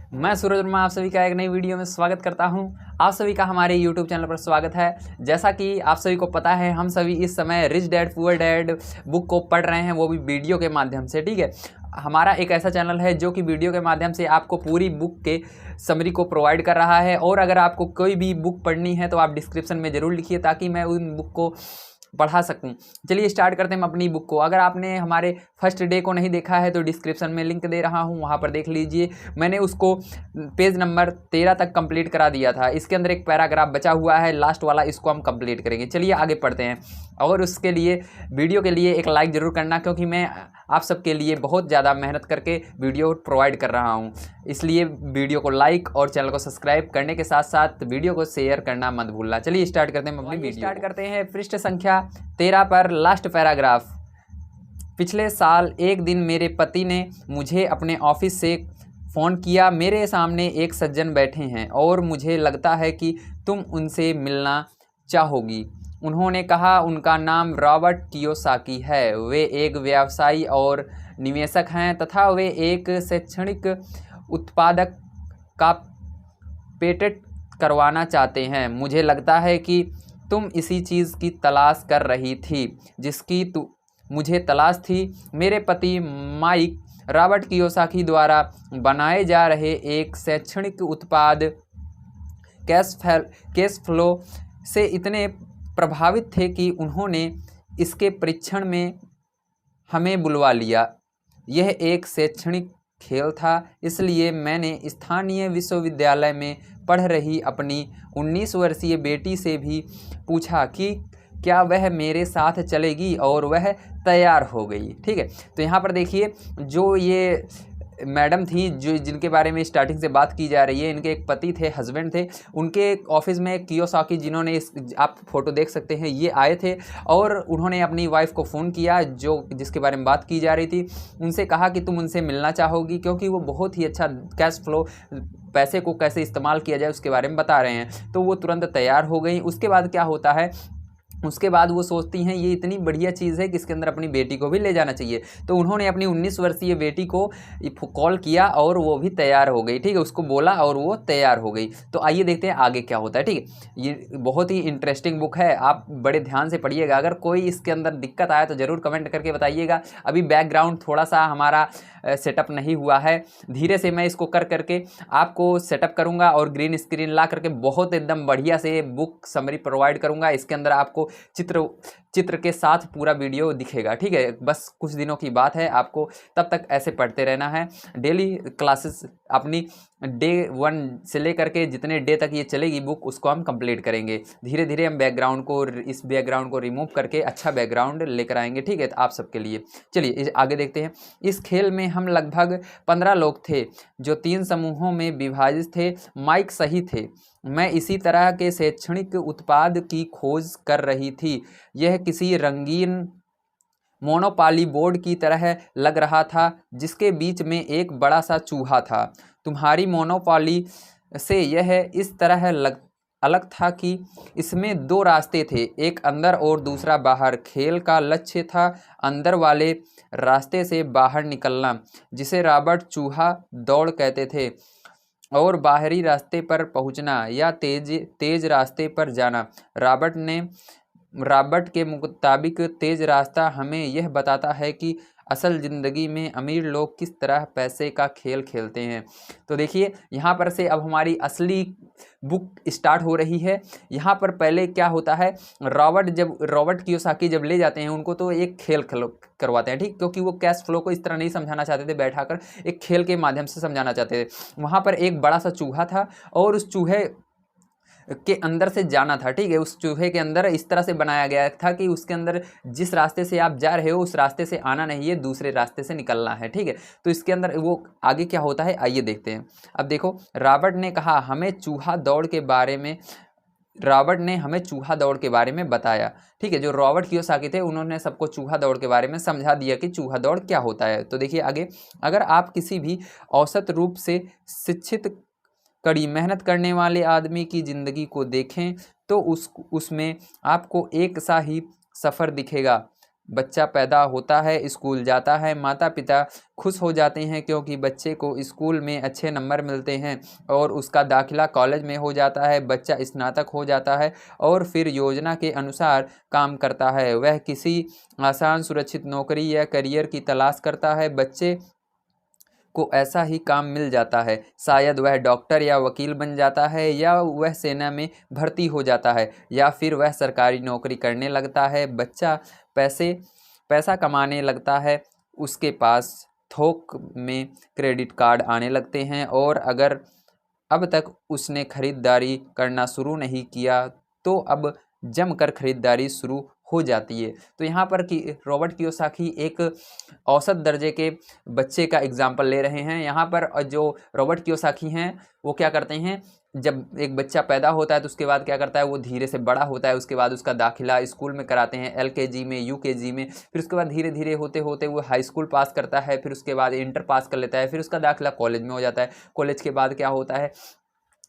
मैं सूरज वर्मा आप सभी का एक नई वीडियो में स्वागत करता हूं। आप सभी का हमारे YouTube चैनल पर स्वागत है। जैसा कि आप सभी को पता है, हम सभी इस समय rich dad poor dad book को पढ़ रहे हैं, वो भी वीडियो के माध्यम से। ठीक है, हमारा एक ऐसा चैनल है जो कि वीडियो के माध्यम से आपको पूरी बुक के समरी को प्रोवाइड कर रहा है। और अगर आपको कोई भी बुक पढ़नी है तो आप डिस्क्रिप्शन में ज़रूर लिखिए ताकि मैं उन बुक को पढ़ा सकूं। चलिए स्टार्ट करते हैं अपनी बुक को। अगर आपने हमारे फर्स्ट डे को नहीं देखा है तो डिस्क्रिप्शन में लिंक दे रहा हूं, वहां पर देख लीजिए। मैंने उसको पेज नंबर 13 तक कंप्लीट करा दिया था। इसके अंदर एक पैराग्राफ बचा हुआ है, लास्ट वाला, इसको हम कंप्लीट करेंगे। चलिए आगे पढ़ते हैं। और उसके लिए वीडियो के लिए एक लाइक ज़रूर करना, क्योंकि मैं आप सबके लिए बहुत ज़्यादा मेहनत करके वीडियो प्रोवाइड कर रहा हूँ। इसलिए वीडियो को लाइक और चैनल को सब्सक्राइब करने के साथ साथ वीडियो को शेयर करना मत भूलना। चलिए स्टार्ट करते हैं अपनी वीडियो। स्टार्ट करते हैं पृष्ठ संख्या 13 पर लास्ट पैराग्राफ। पिछले साल एक दिन मेरे पति ने मुझे अपने ऑफिस से फ़ोन किया। मेरे सामने एक सज्जन बैठे हैं और मुझे लगता है कि तुम उनसे मिलना चाहोगी। उन्होंने कहा उनका नाम रॉबर्ट कियोसाकी है। वे एक व्यवसायी और निवेशक हैं तथा वे एक शैक्षणिक उत्पादक का पेटेंट करवाना चाहते हैं। मुझे लगता है कि तुम इसी चीज़ की तलाश कर रही थी जिसकी मुझे तलाश थी। मेरे पति माइक रॉबर्ट कियोसाकी द्वारा बनाए जा रहे एक शैक्षणिक उत्पाद कैश फ्लो से इतने प्रभावित थे कि उन्होंने इसके परीक्षण में हमें बुलवा लिया। यह एक शैक्षणिक खेल था, इसलिए मैंने स्थानीय विश्वविद्यालय में पढ़ रही अपनी 19 वर्षीय बेटी से भी पूछा कि क्या वह मेरे साथ चलेगी, और वह तैयार हो गई। ठीक है, तो यहाँ पर देखिए, जो ये मैडम थी जो जिनके बारे में स्टार्टिंग से बात की जा रही है, इनके एक पति थे, हस्बैंड थे। उनके ऑफिस में कियोसाकी, जिन्होंने आप फोटो देख सकते हैं, ये आए थे और उन्होंने अपनी वाइफ को फ़ोन किया जिसके बारे में बात की जा रही थी। उनसे कहा कि तुम उनसे मिलना चाहोगी, क्योंकि वो बहुत ही अच्छा कैश फ्लो, पैसे को कैसे इस्तेमाल किया जाए उसके बारे में बता रहे हैं। तो वो तुरंत तैयार हो गई। उसके बाद क्या होता है, उसके बाद वो सोचती हैं ये इतनी बढ़िया चीज़ है कि इसके अंदर अपनी बेटी को भी ले जाना चाहिए। तो उन्होंने अपनी 19 वर्षीय बेटी को कॉल किया और वो भी तैयार हो गई। ठीक है, उसको बोला और वो तैयार हो गई। तो आइए देखते हैं आगे क्या होता है। ठीक है, ये बहुत ही इंटरेस्टिंग बुक है, आप बड़े ध्यान से पढ़िएगा। अगर कोई इसके अंदर दिक्कत आया तो ज़रूर कमेंट करके बताइएगा। अभी बैकग्राउंड थोड़ा सा हमारा सेटअप नहीं हुआ है, धीरे से मैं इसको करके आपको सेटअप करूंगा और ग्रीन स्क्रीन ला करके बहुत एकदम बढ़िया से बुक समरी प्रोवाइड करूंगा। इसके अंदर आपको चित्र के साथ पूरा वीडियो दिखेगा। ठीक है, बस कुछ दिनों की बात है, आपको तब तक ऐसे पढ़ते रहना है। डेली क्लासेस अपनी डे 1 से लेकर के जितने डे तक ये चलेगी बुक, उसको हम कंप्लीट करेंगे। धीरे धीरे हम इस बैकग्राउंड को रिमूव करके अच्छा बैकग्राउंड लेकर आएंगे। ठीक है, तो आप सबके लिए। चलिए आगे देखते हैं। इस खेल में हम लगभग 15 लोग थे जो 3 समूहों में विभाजित थे। माइक सही थे। मैं इसी तरह के शैक्षणिक उत्पाद की खोज कर रही थी। यह किसी रंगीन मोनोपाली बोर्ड की तरह लग रहा था जिसके बीच में एक बड़ा सा चूहा था। तुम्हारी मोनोपाली से यह इस तरह अलग था कि इसमें 2 रास्ते थे, एक अंदर और दूसरा बाहर। खेल का लक्ष्य था अंदर वाले रास्ते से बाहर निकलना, जिसे रॉबर्ट चूहा दौड़ कहते थे, और बाहरी रास्ते पर पहुंचना या तेज रास्ते पर जाना। रॉबर्ट के मुताबिक तेज रास्ता हमें यह बताता है कि असल ज़िंदगी में अमीर लोग किस तरह पैसे का खेल खेलते हैं। तो देखिए, यहाँ पर से अब हमारी असली बुक स्टार्ट हो रही है। यहाँ पर पहले क्या होता है, रॉबर्ट कियोसाकी जब ले जाते हैं उनको, तो एक खेल करवाते हैं। ठीक, क्योंकि वो कैश फ्लो को इस तरह नहीं समझाना चाहते थे बैठाकर, एक खेल के माध्यम से समझाना चाहते थे। वहाँ पर एक बड़ा सा चूहा था और उस चूहे के अंदर से जाना था। ठीक है, उस चूहे के अंदर इस तरह से बनाया गया था कि उसके अंदर जिस रास्ते से आप जा रहे हो उस रास्ते से आना नहीं है, दूसरे रास्ते से निकलना है। ठीक है, तो इसके अंदर वो आगे क्या होता है आइए देखते हैं। अब देखो, रॉबर्ट ने हमें चूहा दौड़ के बारे में बताया। ठीक है, जो रॉबर्ट कियोसाकी थे उन्होंने सबको चूहा दौड़ के बारे में समझा दिया कि चूहा दौड़ क्या होता है। तो देखिए आगे, अगर आप किसी भी औसत रूप से शिक्षित, कड़ी मेहनत करने वाले आदमी की ज़िंदगी को देखें तो उसमें आपको एक सा ही सफ़र दिखेगा। बच्चा पैदा होता है, स्कूल जाता है, माता पिता खुश हो जाते हैं क्योंकि बच्चे को स्कूल में अच्छे नंबर मिलते हैं और उसका दाखिला कॉलेज में हो जाता है, बच्चा स्नातक हो जाता है और फिर योजना के अनुसार काम करता है। वह किसी आसान सुरक्षित नौकरी या करियर की तलाश करता है। बच्चे को ऐसा ही काम मिल जाता है, शायद वह डॉक्टर या वकील बन जाता है, या वह सेना में भर्ती हो जाता है, या फिर वह सरकारी नौकरी करने लगता है। बच्चा पैसा कमाने लगता है, उसके पास थोक में क्रेडिट कार्ड आने लगते हैं और अगर अब तक उसने खरीदारी करना शुरू नहीं किया तो अब जमकर खरीदारी शुरू हो जाती है। तो यहाँ पर कि रॉबर्ट कियोसाकी एक औसत दर्जे के बच्चे का एग्जाम्पल ले रहे हैं। यहाँ पर जो रॉबर्ट कियोसाकी हैं वो क्या करते हैं, जब एक बच्चा पैदा होता है तो उसके बाद क्या करता है, वो धीरे से बड़ा होता है, उसके बाद उसका दाखिला स्कूल में कराते हैं, LKG में, UKG में, फिर उसके बाद धीरे धीरे होते होते वो हाई स्कूल पास करता है, फिर उसके बाद इंटर पास कर लेता है, फिर उसका दाखिला कॉलेज में हो जाता है। कॉलेज के बाद क्या होता है,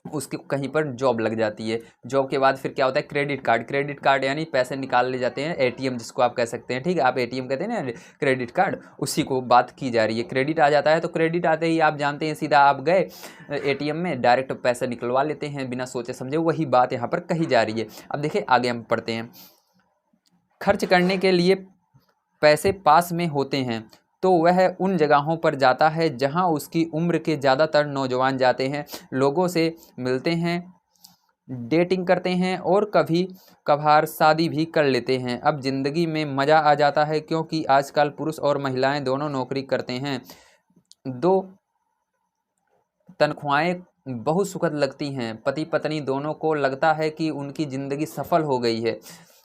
उसकी कहीं पर जॉब लग जाती है। जॉब के बाद फिर क्या होता है, क्रेडिट कार्ड यानी पैसे निकाल ले जाते हैं, ATM जिसको आप कह सकते हैं, ठीक है, आप ATM कहते हैं ना, क्रेडिट कार्ड, उसी को बात की जा रही है। क्रेडिट आ जाता है तो क्रेडिट आते ही आप जानते हैं सीधा आप गए ATM में, डायरेक्ट पैसे निकलवा लेते हैं बिना सोचे समझे। वही बात यहाँ पर कही जा रही है। अब देखिए आगे हम पढ़ते हैं। खर्च करने के लिए पैसे पास में होते हैं तो वह उन जगहों पर जाता है जहां उसकी उम्र के ज़्यादातर नौजवान जाते हैं, लोगों से मिलते हैं, डेटिंग करते हैं और कभी कभार शादी भी कर लेते हैं। अब ज़िंदगी में मज़ा आ जाता है क्योंकि आजकल पुरुष और महिलाएं दोनों नौकरी करते हैं। दो तनख्वाहें बहुत सुखद लगती हैं। पति पत्नी दोनों को लगता है कि उनकी ज़िंदगी सफल हो गई है,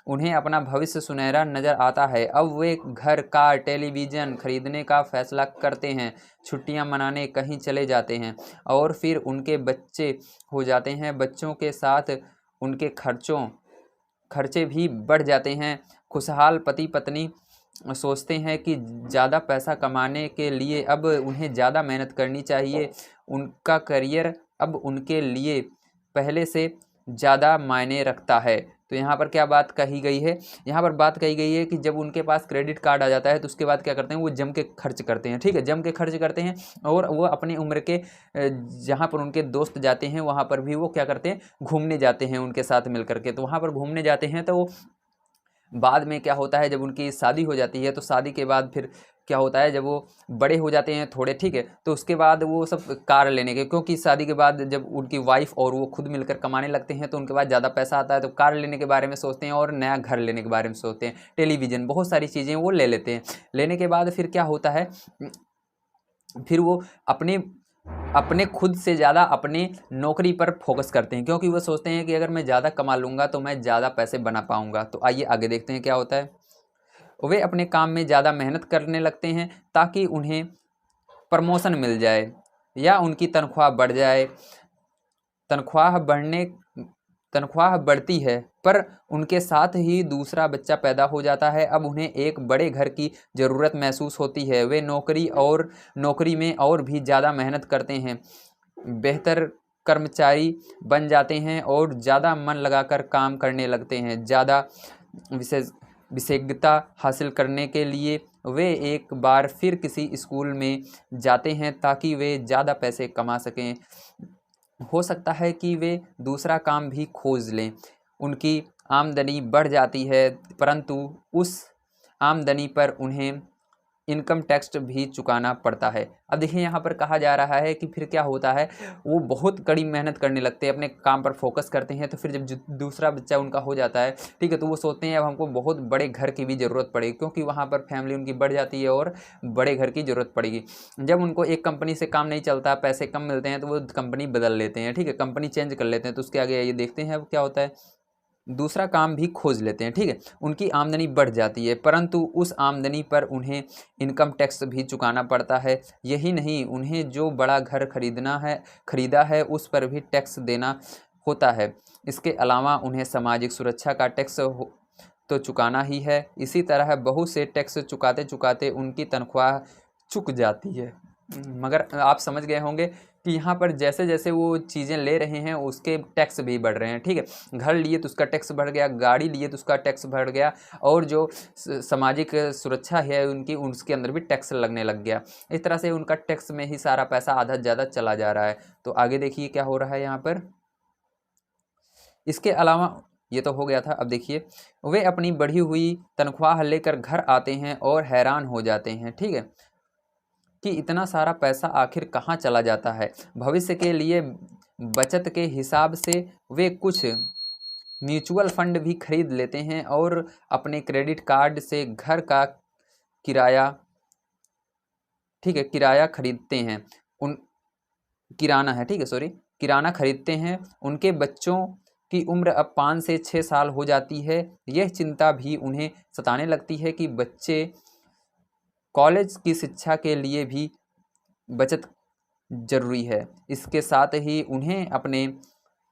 उन्हें अपना भविष्य सुनहरा नज़र आता है। अब वे घर, कार, टेलीविज़न खरीदने का फैसला करते हैं, छुट्टियां मनाने कहीं चले जाते हैं और फिर उनके बच्चे हो जाते हैं। बच्चों के साथ उनके खर्चे भी बढ़ जाते हैं। खुशहाल पति पत्नी सोचते हैं कि ज़्यादा पैसा कमाने के लिए अब उन्हें ज़्यादा मेहनत करनी चाहिए। उनका करियर अब उनके लिए पहले से ज़्यादा मायने रखता है। तो यहाँ पर क्या बात कही गई है, यहाँ पर बात कही गई है कि जब उनके पास क्रेडिट कार्ड आ जाता है तो उसके बाद क्या करते हैं, वो जम के खर्च करते हैं, ठीक है, जम के खर्च करते हैं और वो अपनी उम्र के जहाँ पर उनके दोस्त जाते हैं वहाँ पर भी वो क्या करते हैं, घूमने जाते हैं उनके साथ मिल करके। तो वहाँ पर घूमने जाते हैं तो वो बाद में क्या होता है, जब उनकी शादी हो जाती है तो शादी के बाद फिर क्या होता है, जब वो बड़े हो जाते हैं थोड़े, ठीक है, तो उसके बाद वो सब कार लेने के, क्योंकि शादी के बाद जब उनकी वाइफ और वो खुद मिलकर कमाने लगते हैं तो उनके पास ज़्यादा पैसा आता है तो कार लेने के बारे में सोचते हैं और नया घर लेने के बारे में सोचते हैं, टेलीविज़न, बहुत सारी चीज़ें वो ले लेते हैं। लेने के बाद फिर क्या होता है, फिर वो अपने खुद से ज़्यादा अपने नौकरी पर फोकस करते हैं, क्योंकि वो सोचते हैं कि अगर मैं ज़्यादा कमा लूँगा तो मैं ज़्यादा पैसे बना पाऊँगा। तो आइए आगे देखते हैं क्या होता है। वे अपने काम में ज़्यादा मेहनत करने लगते हैं ताकि उन्हें प्रमोशन मिल जाए या उनकी तनख्वाह बढ़ जाए। तनख्वाह बढ़ती है पर उनके साथ ही दूसरा बच्चा पैदा हो जाता है। अब उन्हें एक बड़े घर की ज़रूरत महसूस होती है। वे नौकरी में और भी ज़्यादा मेहनत करते हैं, बेहतर कर्मचारी बन जाते हैं और ज़्यादा मन लगाकर काम करने लगते हैं। ज़्यादा विशेषज्ञता हासिल करने के लिए वे एक बार फिर किसी स्कूल में जाते हैं ताकि वे ज़्यादा पैसे कमा सकें। हो सकता है कि वे दूसरा काम भी खोज लें। उनकी आमदनी बढ़ जाती है परंतु उस आमदनी पर उन्हें इनकम टैक्स भी चुकाना पड़ता है। अब देखिए यहाँ पर कहा जा रहा है कि फिर क्या होता है, वो बहुत कड़ी मेहनत करने लगते हैं, अपने काम पर फोकस करते हैं। तो फिर जब दूसरा बच्चा उनका हो जाता है, ठीक है, तो वो सोचते हैं अब हमको बहुत बड़े घर की भी ज़रूरत पड़ेगी, क्योंकि वहाँ पर फैमिली उनकी बढ़ जाती है और बड़े घर की ज़रूरत पड़ेगी। जब उनको एक कंपनी से काम नहीं चलता, पैसे कम मिलते हैं, तो वो कंपनी बदल लेते हैं, ठीक है, कंपनी चेंज कर लेते हैं। तो उसके आगे ये देखते हैं अब क्या होता है, दूसरा काम भी खोज लेते हैं, ठीक है। उनकी आमदनी बढ़ जाती है परंतु उस आमदनी पर उन्हें इनकम टैक्स भी चुकाना पड़ता है। यही नहीं, उन्हें जो बड़ा घर खरीदा है उस पर भी टैक्स देना होता है। इसके अलावा उन्हें सामाजिक सुरक्षा का टैक्स तो चुकाना ही है। इसी तरह बहुत से टैक्स चुकाते चुकाते उनकी तनख्वाह चुक जाती है। मगर आप समझ गए होंगे कि यहाँ पर जैसे जैसे वो चीज़ें ले रहे हैं उसके टैक्स भी बढ़ रहे हैं, ठीक है। घर लिए तो उसका टैक्स बढ़ गया, गाड़ी लिए तो उसका टैक्स बढ़ गया, और जो सामाजिक सुरक्षा है उनकी, उसके अंदर भी टैक्स लगने लग गया। इस तरह से उनका टैक्स में ही सारा पैसा आधा से ज़्यादा चला जा रहा है। तो आगे देखिए क्या हो रहा है यहाँ पर। इसके अलावा ये तो हो गया था। अब देखिए, वे अपनी बढ़ी हुई तनख्वाह लेकर घर आते हैं और हैरान हो जाते हैं, ठीक है, कि इतना सारा पैसा आखिर कहाँ चला जाता है। भविष्य के लिए बचत के हिसाब से वे कुछ म्यूचुअल फंड भी खरीद लेते हैं और अपने क्रेडिट कार्ड से घर का किराया, ठीक है, किराया खरीदते हैं। उन किराना है, ठीक है, सॉरी, किराना खरीदते हैं। उनके बच्चों की उम्र अब 5 से 6 साल हो जाती है। यह चिंता भी उन्हें सताने लगती है कि बच्चे कॉलेज की शिक्षा के लिए भी बचत ज़रूरी है। इसके साथ ही उन्हें अपने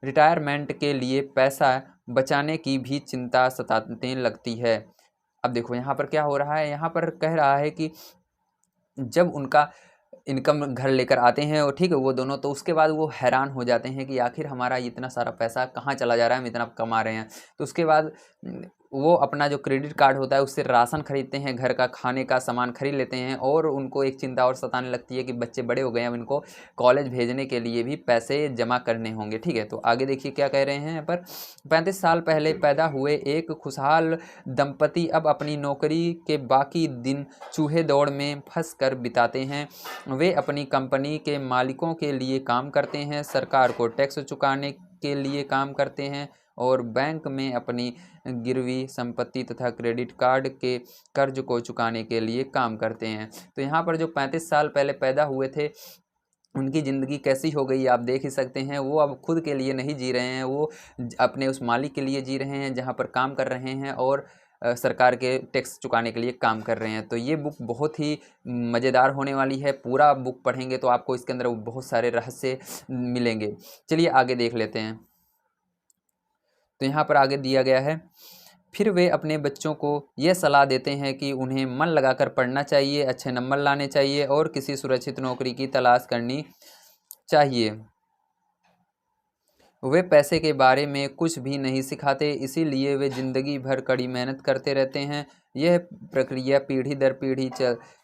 रिटायरमेंट के लिए पैसा बचाने की भी चिंता सताने लगती है। अब देखो यहाँ पर क्या हो रहा है, यहाँ पर कह रहा है कि जब उनका इनकम घर लेकर आते हैं और, ठीक है, वो दोनों, तो उसके बाद वो हैरान हो जाते हैं कि आखिर हमारा इतना सारा पैसा कहाँ चला जा रहा है, हम इतना कमा रहे हैं। तो उसके बाद वो अपना जो क्रेडिट कार्ड होता है उससे राशन खरीदते हैं, घर का खाने का सामान खरीद लेते हैं, और उनको एक चिंता और सताने लगती है कि बच्चे बड़े हो गए हैं, अब इनको कॉलेज भेजने के लिए भी पैसे जमा करने होंगे, ठीक है। तो आगे देखिए क्या कह रहे हैं यहाँ पर। 35 साल पहले पैदा हुए एक खुशहाल दंपति अब अपनी नौकरी के बाकी दिन चूहे दौड़ में फंस कर बिताते हैं। वे अपनी कंपनी के मालिकों के लिए काम करते हैं, सरकार को टैक्स चुकाने के लिए काम करते हैं, और बैंक में अपनी गिरवी संपत्ति तथा क्रेडिट कार्ड के कर्ज को चुकाने के लिए काम करते हैं। तो यहाँ पर जो 35 साल पहले पैदा हुए थे, उनकी ज़िंदगी कैसी हो गई आप देख ही सकते हैं। वो अब खुद के लिए नहीं जी रहे हैं, वो अपने उस मालिक के लिए जी रहे हैं जहाँ पर काम कर रहे हैं, और सरकार के टैक्स चुकाने के लिए काम कर रहे हैं। तो ये बुक बहुत ही मज़ेदार होने वाली है। पूरा बुक पढ़ेंगे तो आपको इसके अंदर बहुत सारे रहस्य मिलेंगे। चलिए आगे देख लेते हैं। तो यहाँ पर आगे दिया गया है, फिर वे अपने बच्चों को यह सलाह देते हैं कि उन्हें मन लगाकर पढ़ना चाहिए, अच्छे नंबर लाने चाहिए और किसी सुरक्षित नौकरी की तलाश करनी चाहिए। वे पैसे के बारे में कुछ भी नहीं सिखाते, इसीलिए वे ज़िंदगी भर कड़ी मेहनत करते रहते हैं। यह प्रक्रिया पीढ़ी दर पीढ़ी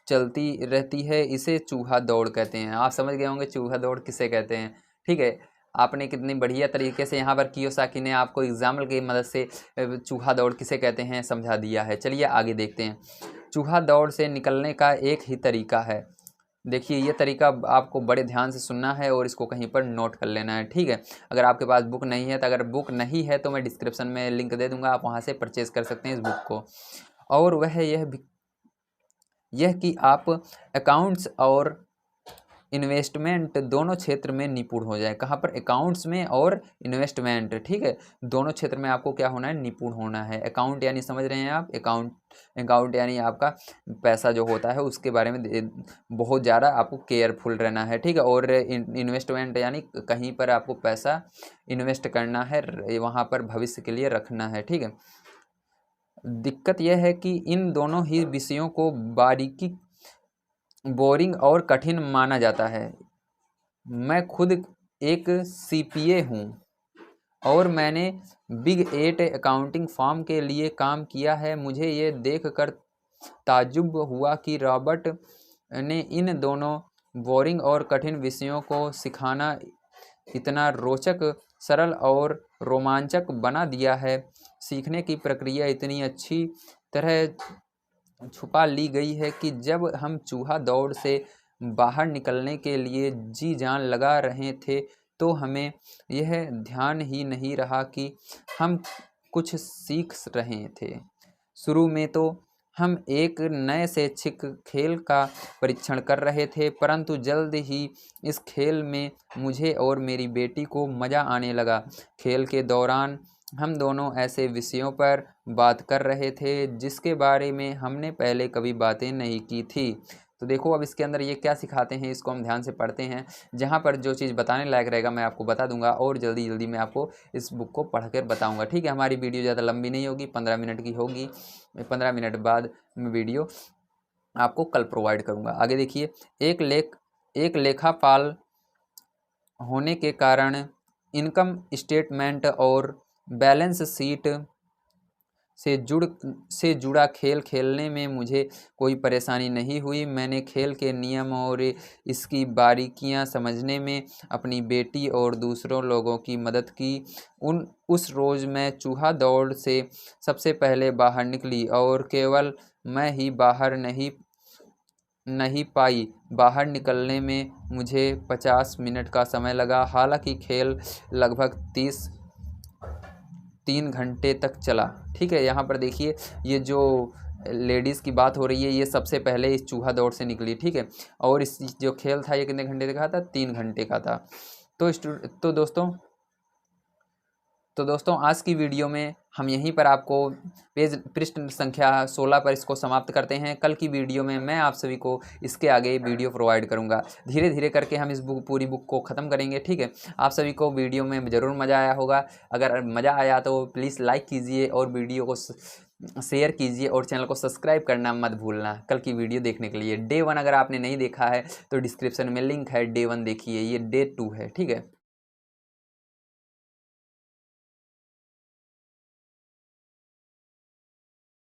चलती रहती है। इसे चूहा दौड़ कहते हैं। आप समझ गए होंगे चूहा दौड़ किसे कहते हैं, ठीक है। आपने कितनी बढ़िया तरीके से यहाँ पर कियोसाकी ने आपको एग्जाम्पल की मदद से चूहा दौड़ किसे कहते हैं समझा दिया है। चलिए आगे देखते हैं। चूहा दौड़ से निकलने का एक ही तरीका है। देखिए ये तरीका आपको बड़े ध्यान से सुनना है और इसको कहीं पर नोट कर लेना है, ठीक है। अगर आपके पास बुक नहीं है, तो अगर बुक नहीं है तो मैं डिस्क्रिप्शन में लिंक दे दूंगा, आप वहाँ से परचेज़ कर सकते हैं इस बुक को। और वह यह कि आप अकाउंट्स और इन्वेस्टमेंट दोनों क्षेत्र में निपुण हो जाए। कहाँ पर? अकाउंट्स में और इन्वेस्टमेंट, ठीक है, दोनों क्षेत्र में आपको क्या होना है? निपुण होना है। अकाउंट यानी समझ रहे हैं आप, अकाउंट यानी आपका पैसा जो होता है उसके बारे में बहुत ज़्यादा आपको केयरफुल रहना है, ठीक है। और इन्वेस्टमेंट यानी कहीं पर आपको पैसा इन्वेस्ट करना है, वहाँ पर भविष्य के लिए रखना है, ठीक है। दिक्कत यह है कि इन दोनों ही विषयों को बोरिंग और कठिन माना जाता है। मैं खुद एक सीपीए हूँ और मैंने बिग 8 अकाउंटिंग फर्म के लिए काम किया है। मुझे ये देखकर ताज्जुब हुआ कि रॉबर्ट ने इन दोनों बोरिंग और कठिन विषयों को सिखाना इतना रोचक, सरल और रोमांचक बना दिया है। सीखने की प्रक्रिया इतनी अच्छी तरह छुपा ली गई है कि जब हम चूहा दौड़ से बाहर निकलने के लिए जी जान लगा रहे थे तो हमें यह ध्यान ही नहीं रहा कि हम कुछ सीख रहे थे। शुरू में तो हम एक नए शैक्षिक खेल का परीक्षण कर रहे थे, परंतु जल्द ही इस खेल में मुझे और मेरी बेटी को मज़ा आने लगा। खेल के दौरान हम दोनों ऐसे विषयों पर बात कर रहे थे जिसके बारे में हमने पहले कभी बातें नहीं की थी। तो देखो अब इसके अंदर ये क्या सिखाते हैं, इसको हम ध्यान से पढ़ते हैं। जहाँ पर जो चीज़ बताने लायक रहेगा मैं आपको बता दूंगा और जल्दी जल्दी मैं आपको इस बुक को पढ़ कर बताऊँगा, ठीक है। हमारी वीडियो ज़्यादा लंबी नहीं होगी, 15 मिनट की होगी। 15 मिनट बाद मैं वीडियो आपको कल प्रोवाइड करूँगा। आगे देखिए, एक लेखापाल होने के कारण इनकम स्टेटमेंट और बैलेंस शीट से जुड़ा खेल खेलने में मुझे कोई परेशानी नहीं हुई। मैंने खेल के नियम और इसकी बारीकियां समझने में अपनी बेटी और दूसरों लोगों की मदद की। उस रोज़ मैं चूहा दौड़ से सबसे पहले बाहर निकली और केवल मैं ही बाहर नहीं पाई। बाहर निकलने में मुझे 50 मिनट का समय लगा। हालांकि खेल लगभग 3 घंटे तक चला। ठीक है, यहाँ पर देखिए ये जो लेडीज़ की बात हो रही है, ये सबसे पहले इस चूहा दौड़ से निकली। ठीक है, और इस जो खेल था ये कितने घंटे का था? 3 घंटे का था। तो दोस्तों आज की वीडियो में हम यहीं पर आपको पृष्ठ संख्या 16 पर इसको समाप्त करते हैं। कल की वीडियो में मैं आप सभी को इसके आगे वीडियो प्रोवाइड करूंगा। धीरे धीरे करके हम इस पूरी बुक को ख़त्म करेंगे। ठीक है, आप सभी को वीडियो में ज़रूर मज़ा आया होगा। अगर मज़ा आया तो प्लीज़ लाइक कीजिए और वीडियो को शेयर कीजिए और चैनल को सब्सक्राइब करना मत भूलना कल की वीडियो देखने के लिए। डे 1 अगर आपने नहीं देखा है तो डिस्क्रिप्शन में लिंक है, डे 1 देखिए, ये डे 2 है। ठीक है।